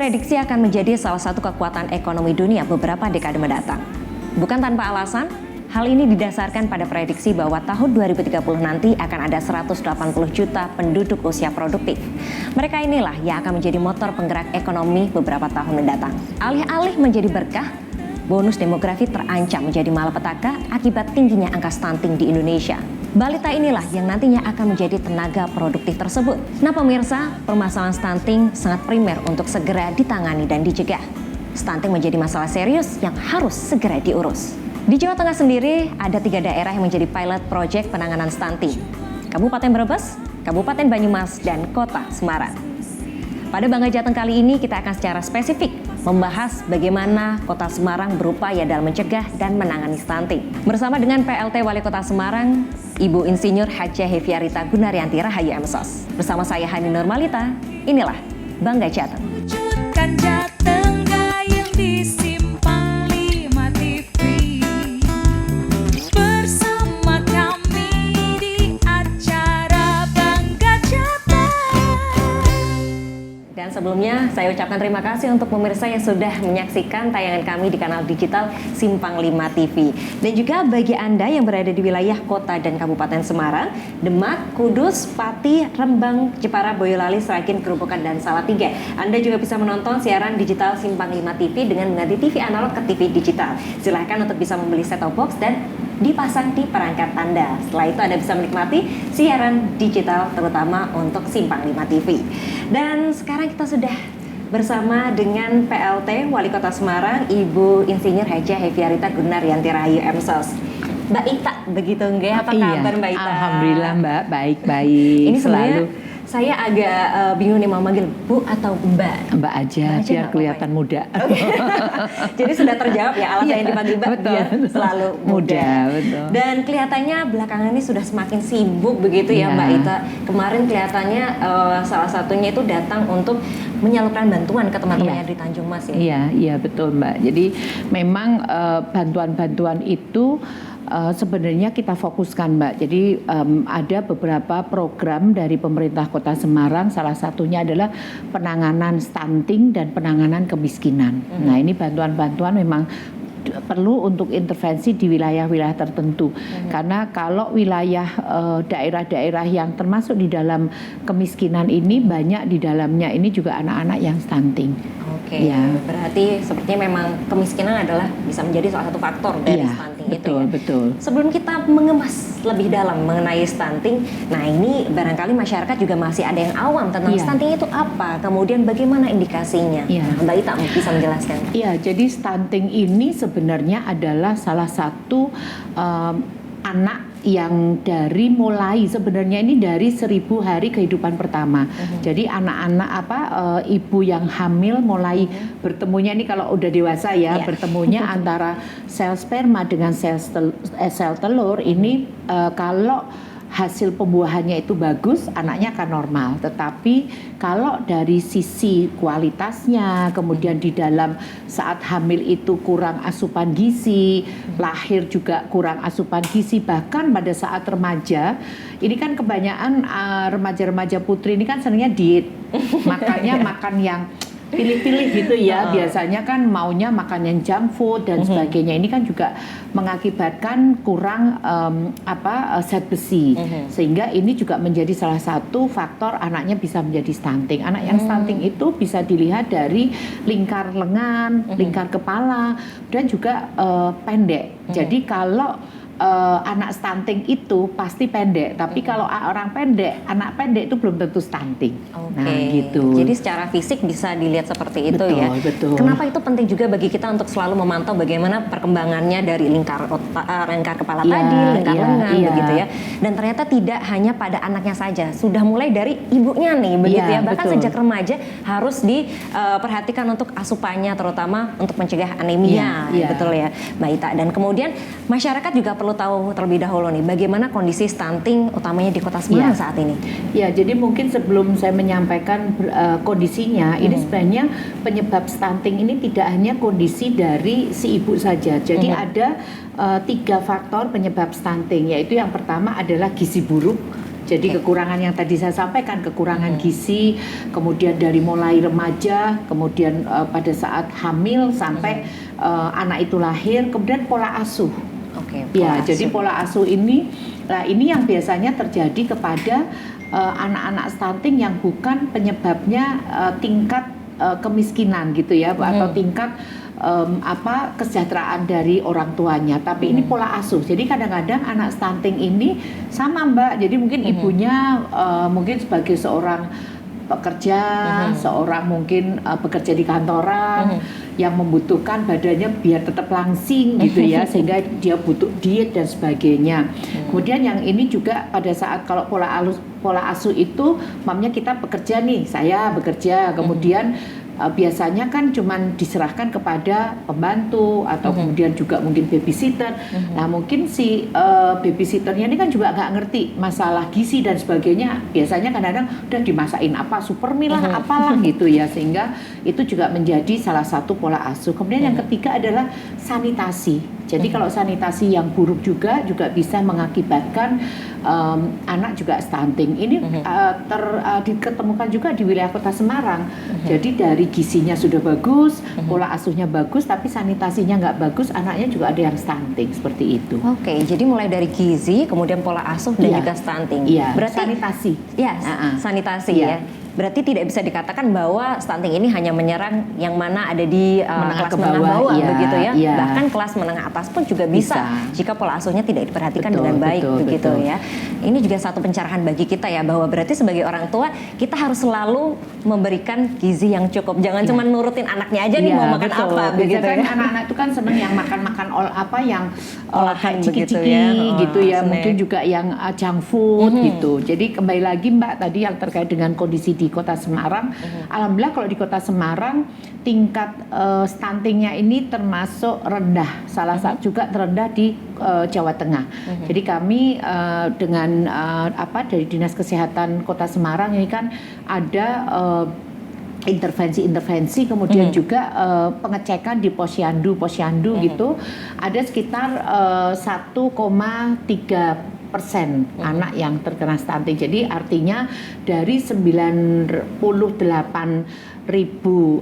diprediksi akan menjadi salah satu kekuatan ekonomi dunia beberapa dekade mendatang. Bukan tanpa alasan, hal ini didasarkan pada prediksi bahwa tahun 2030 nanti akan ada 180 juta penduduk usia produktif. Mereka inilah yang akan menjadi motor penggerak ekonomi beberapa tahun mendatang. Alih-alih menjadi berkah, bonus demografi terancam menjadi malapetaka akibat tingginya angka stunting di Indonesia. Balita inilah yang nantinya akan menjadi tenaga produktif tersebut. Nah pemirsa, permasalahan stunting sangat primer untuk segera ditangani dan dicegah. Stunting menjadi masalah serius yang harus segera diurus. Di Jawa Tengah sendiri, ada 3 daerah yang menjadi pilot project penanganan stunting. Kabupaten Brebes, Kabupaten Banyumas, dan Kota Semarang. Pada Bangga Jateng kali ini kita akan secara spesifik membahas bagaimana Kota Semarang berupaya dalam mencegah dan menangani stunting. Bersama dengan PLT Wali Kota Semarang, Ibu Insinyur Hajah Heviarita Gunaryanti Rahayu M.Sos. Bersama saya Hani Nurmalita, inilah Bangga Jateng. Wujudkan Jateng gayeng di Simpang 5 TV. Bersama kami di acara Bangga Jateng. Dan sebelumnya saya ucapkan terima kasih untuk pemirsa yang sudah menyaksikan tayangan kami di kanal digital Simpang 5 TV. Dan juga bagi Anda yang berada di wilayah Kota dan Kabupaten Semarang, Demak, Kudus, Pati, Rembang, Jepara, Boyolali, Sragen, Gerobokan, dan Salatiga. Anda juga bisa menonton siaran digital Simpang 5 TV dengan mengganti TV analog ke TV digital. Silahkan untuk bisa membeli set-top box dan dipasang di perangkat Anda. Setelah itu Anda bisa menikmati siaran digital terutama untuk Simpang 5 TV. Dan sekarang kita sudah bersama dengan PLT Wali Kota Semarang, Ibu Insinyur Hajah Heviarita Gunaryanti Rahayu M.Sos. Mbak Ita, begitu enggak? Apa kabar Mbak Ita? Alhamdulillah Mbak, baik-baik. Ini selalu. Saya agak bingung nih mau manggil Bu atau Mbak. Mbak aja biar kelihatan muda. Jadi sudah terjawab ya alasan yang dipanggil Mbak biar selalu muda. Betul. Dan kelihatannya belakangan ini sudah semakin sibuk begitu ya Mbak Ita. Kemarin kelihatannya salah satunya itu datang untuk menyalurkan bantuan ke teman-teman yang di Tanjung Mas ya. Iya betul Mbak. Jadi memang bantuan-bantuan itu sebenarnya kita fokuskan Mbak. Jadi ada beberapa program dari pemerintah Kota Semarang, salah satunya adalah penanganan stunting dan penanganan kemiskinan. Nah ini bantuan-bantuan memang perlu untuk intervensi di wilayah-wilayah tertentu. Karena kalau wilayah daerah-daerah yang termasuk di dalam kemiskinan ini banyak di dalamnya ini juga anak-anak yang stunting. Oke, berarti sepertinya memang kemiskinan adalah bisa menjadi salah satu faktor dari stunting itu ya. Betul. Sebelum kita mengemas lebih dalam mengenai stunting, nah ini barangkali masyarakat juga masih ada yang awam tentang stunting itu apa, kemudian bagaimana indikasinya. Nah, Mbak Ita bisa menjelaskan. Iya, jadi stunting ini sebenarnya adalah salah satu anak yang dari mulai sebenarnya ini dari 1000 hari kehidupan pertama. Jadi anak-anak ibu yang hamil mulai bertemunya ini kalau udah dewasa ya, bertemunya antara sel sperma dengan sel telur ini kalau hasil pembuahannya itu bagus, anaknya akan normal. Tetapi kalau dari sisi kualitasnya, kemudian di dalam saat hamil itu kurang asupan gizi, lahir juga kurang asupan gizi, bahkan pada saat remaja, ini kan kebanyakan remaja-remaja putri ini kan senangnya diet, makannya makan yang pilih-pilih gitu ya. Biasanya kan maunya makan yang junk food dan sebagainya. Ini kan juga mengakibatkan kurang zat besi. Sehingga ini juga menjadi salah satu faktor anaknya bisa menjadi stunting. Anak yang stunting itu bisa dilihat dari lingkar lengan, lingkar kepala, dan juga pendek. Jadi kalau anak stunting itu pasti pendek, tapi kalau orang pendek, anak pendek itu belum tentu stunting. Nah, gitu. Jadi secara fisik bisa dilihat seperti itu ya. Betul. Kenapa itu penting juga bagi kita untuk selalu memantau bagaimana perkembangannya dari lingkar kepala tadi, lingkar lengan begitu ya. Dan ternyata tidak hanya pada anaknya saja, sudah mulai dari ibunya nih begitu ya. Bahkan sejak remaja harus diperhatikan untuk asupannya, terutama untuk mencegah anemia, betul ya, Mbak Ita. Dan kemudian masyarakat juga perlu tahu terlebih dahulu nih bagaimana kondisi stunting utamanya di Kota Semarang saat ini. Ya, jadi mungkin sebelum saya menyampaikan kondisinya, ini sebenarnya penyebab stunting ini tidak hanya kondisi dari si ibu saja. Jadi ada 3 faktor penyebab stunting, yaitu yang pertama adalah gizi buruk, Jadi kekurangan yang tadi saya sampaikan, kekurangan gizi, kemudian dari mulai remaja, kemudian pada saat hamil sampai anak itu lahir, kemudian pola asuh. Oke. Ya, jadi pola asuh ini, nah ini yang biasanya terjadi kepada anak-anak stunting yang bukan penyebabnya tingkat kemiskinan gitu ya, atau tingkat kesejahteraan dari orang tuanya, tapi ini pola asuh. Jadi kadang-kadang anak stunting ini sama Mbak, jadi mungkin ibunya mungkin sebagai seorang pekerja, seorang mungkin bekerja di kantoran yang membutuhkan badannya biar tetap langsing gitu ya, sehingga dia butuh diet dan sebagainya. Kemudian yang ini juga pada saat kalau pola asuh itu, mamnya kita bekerja nih, saya bekerja, kemudian biasanya kan cuman diserahkan kepada pembantu atau kemudian juga mungkin babysitter. Nah mungkin si babysitternya ini kan juga nggak ngerti masalah gizi dan sebagainya. Biasanya kadang-kadang udah dimasakin apa super mie lah apalah gitu ya, sehingga itu juga menjadi salah satu pola asuh. Kemudian yang ketiga adalah sanitasi. Jadi kalau sanitasi yang buruk juga bisa mengakibatkan anak juga stunting. Ini diketemukan juga di wilayah Kota Semarang. Jadi dari gizinya sudah bagus, pola asuhnya bagus, tapi sanitasinya nggak bagus, anaknya juga ada yang stunting seperti itu. Oke, jadi mulai dari gizi, kemudian pola asuh dan juga stunting. Iya. Berarti Sanitasi. Ya, sanitasi ya. Berarti tidak bisa dikatakan bahwa stunting ini hanya menyerang yang mana ada di kelas menengah bawah begitu ya. Bahkan kelas menengah atas pun juga bisa jika pola asuhnya tidak diperhatikan dengan baik begitu ya. Ini juga satu pencerahan bagi kita ya, bahwa berarti sebagai orang tua kita harus selalu memberikan gizi yang cukup. Jangan cuma nurutin anaknya aja nih mau makan apa begitu kan ya. Anak-anak itu kan senang yang makan-makan yang olahan begitu ciki-ciki ya. gitu ya. Mungkin juga yang junk food gitu. Jadi kembali lagi Mbak tadi yang terkait dengan kondisi di Kota Semarang, alhamdulillah kalau di Kota Semarang tingkat stuntingnya ini termasuk rendah, salah satu juga terendah di Jawa Tengah. Jadi kami dengan dari Dinas Kesehatan Kota Semarang ini kan ada intervensi, kemudian juga pengecekan di posyandu gitu, ada sekitar 1,3% anak yang terkena stunting. Jadi artinya dari 98.000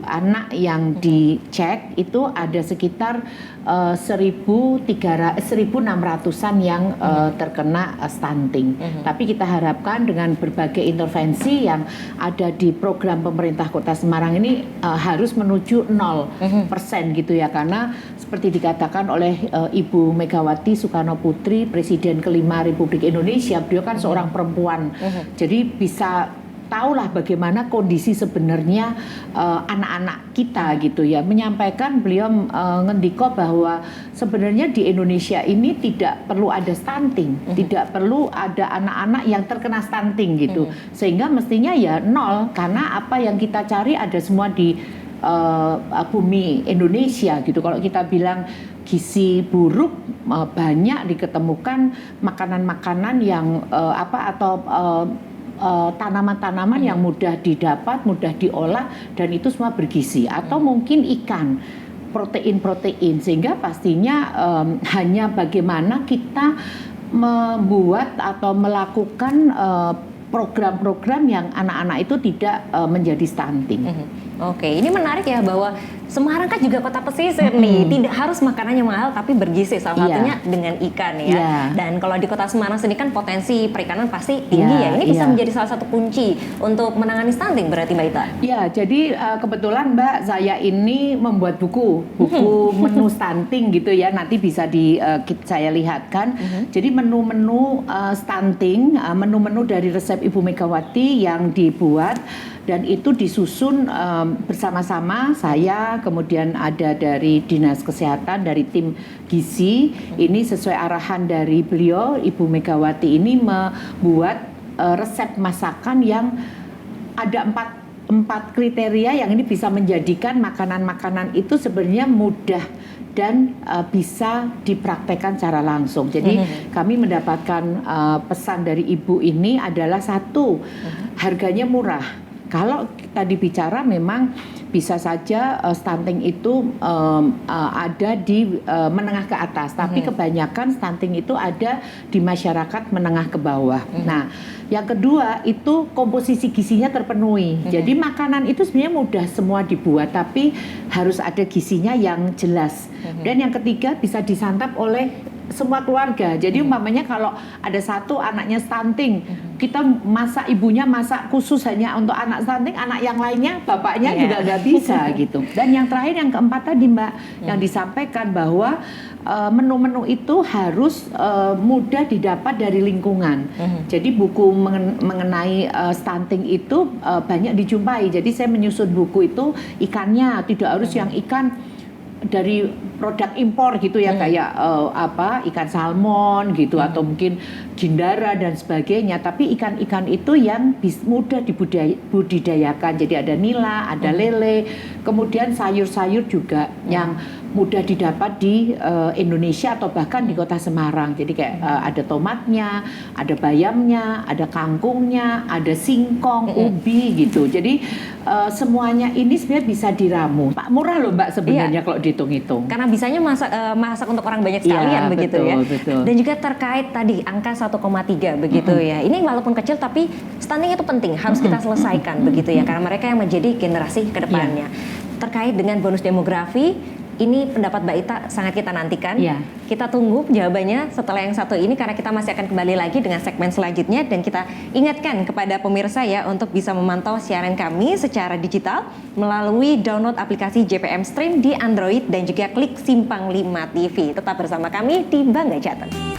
anak yang dicek itu ada sekitar 1.600-an yang terkena stunting. Tapi kita harapkan dengan berbagai intervensi yang ada di program pemerintah Kota Semarang ini harus menuju 0% gitu ya, karena seperti dikatakan oleh Ibu Megawati Soekarno Putri, Presiden kelima Republik Indonesia, beliau kan seorang perempuan, jadi bisa tahulah bagaimana kondisi sebenarnya anak-anak kita gitu ya. Menyampaikan beliau ngendiko bahwa sebenarnya di Indonesia ini tidak perlu ada stunting, tidak perlu ada anak-anak yang terkena stunting gitu, sehingga mestinya ya 0, karena apa yang kita cari ada semua di bumi Indonesia gitu. Kalau kita bilang gizi buruk, banyak diketemukan makanan-makanan yang tanaman-tanaman yang mudah didapat, mudah diolah, dan itu semua bergizi. Atau mungkin ikan, protein-protein, sehingga pastinya hanya bagaimana kita membuat atau melakukan program-program yang anak-anak itu tidak menjadi stunting. Oke, ini menarik ya, bahwa Semarang kan juga kota pesisir nih, tidak harus makanannya mahal tapi bergizi, salah satunya dengan ikan ya. Dan kalau di Kota Semarang sendiri kan potensi perikanan pasti tinggi ya. Ini bisa menjadi salah satu kunci untuk menangani stunting berarti Mbak Ita? Ya, jadi kebetulan Mbak, saya ini membuat buku menu stunting gitu ya. Nanti bisa saya lihatkan. Jadi menu-menu stunting, menu-menu dari resep Ibu Megawati yang dibuat, dan itu disusun bersama-sama saya, kemudian ada dari Dinas Kesehatan, dari tim gizi. Ini sesuai arahan dari beliau, Ibu Megawati ini membuat resep masakan yang ada empat kriteria yang ini bisa menjadikan makanan-makanan itu sebenarnya mudah dan bisa dipraktekkan secara langsung. Jadi kami mendapatkan pesan dari ibu ini adalah satu, harganya murah. Kalau tadi bicara memang bisa saja stunting itu ada di menengah ke atas, tapi kebanyakan stunting itu ada di masyarakat menengah ke bawah. Nah, yang kedua itu komposisi gizinya terpenuhi. Jadi makanan itu sebenarnya mudah semua dibuat, tapi harus ada gizinya yang jelas. Dan yang ketiga bisa disantap oleh semua keluarga. Jadi umpamanya kalau ada satu anaknya stunting, kita masak, ibunya masak khusus hanya untuk anak stunting, anak yang lainnya bapaknya juga nggak bisa gitu. Dan yang terakhir, yang keempat tadi Mbak, yang disampaikan bahwa menu-menu itu harus mudah didapat dari lingkungan. Jadi buku mengenai stunting itu banyak dijumpai. Jadi saya menyusun buku itu ikannya tidak harus yang ikan dari produk impor gitu ya, kayak ikan salmon gitu, atau mungkin gindara dan sebagainya, tapi ikan-ikan itu yang mudah dibudidayakan. Jadi ada nila, ada lele, kemudian sayur-sayur juga yang mudah didapat di Indonesia atau bahkan di Kota Semarang. Jadi kayak ada tomatnya, ada bayamnya, ada kangkungnya, ada singkong, ubi gitu. Jadi semuanya ini sebenarnya bisa diramu. Pak, murah loh Mbak sebenarnya kalau dihitung-hitung. Karena bisanya masak untuk orang banyak sekalian begitu betul, ya. Betul. Dan juga terkait tadi angka 1,3 begitu ya. Ini walaupun kecil tapi stunting itu penting, harus kita selesaikan begitu ya, karena mereka yang menjadi generasi ke depannya. Terkait dengan bonus demografi, ini pendapat Mbak Ita sangat kita nantikan. Kita tunggu jawabannya setelah yang satu ini, karena kita masih akan kembali lagi dengan segmen selanjutnya. Dan kita ingatkan kepada pemirsa ya untuk bisa memantau siaran kami secara digital melalui download aplikasi JPM Stream di Android dan juga klik Simpang 5 TV. Tetap bersama kami di Bangga Jateng.